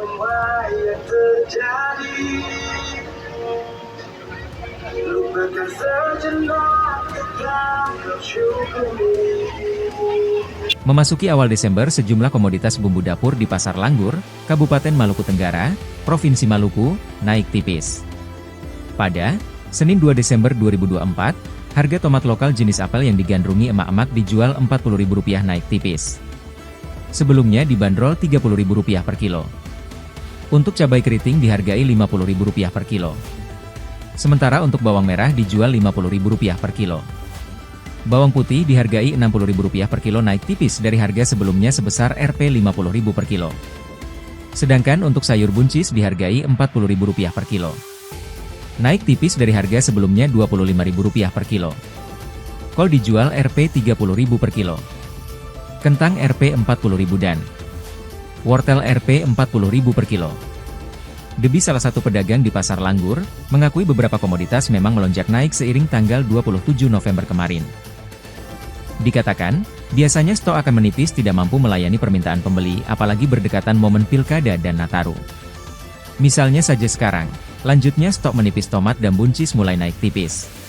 semua yang terjadi. Lupakan sejenak, tetap bersyukuri. Memasuki awal Desember, sejumlah komoditas bumbu dapur di Pasar Langgur, Kabupaten Maluku Tenggara, Provinsi Maluku, naik tipis. Pada Senin 2 Desember 2024, harga tomat lokal jenis apel yang digandrungi emak-emak dijual Rp40.000 naik tipis. Sebelumnya dibanderol Rp30.000 per kilo. Untuk cabai keriting dihargai Rp50.000 per kilo. Sementara untuk bawang merah dijual Rp50.000 per kilo. Bawang putih dihargai Rp60.000 per kilo naik tipis dari harga sebelumnya sebesar Rp50.000 per kilo. Sedangkan untuk sayur buncis dihargai Rp40.000 per kilo. Naik tipis dari harga sebelumnya Rp25.000 per kilo. Kol dijual Rp30.000 per kilo. Kentang Rp40.000 dan wortel Rp40.000 per kilo. Debi, salah satu pedagang di Pasar Langgur, mengakui beberapa komoditas memang melonjak naik seiring tanggal 27 November kemarin. Dikatakan, biasanya stok akan menipis tidak mampu melayani permintaan pembeli apalagi berdekatan momen Pilkada dan Nataru. Misalnya saja sekarang, lanjutnya stok menipis tomat dan buncis mulai naik tipis.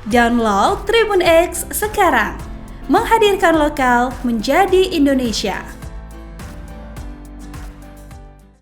Download Tribun X sekarang, menghadirkan lokal menjadi Indonesia.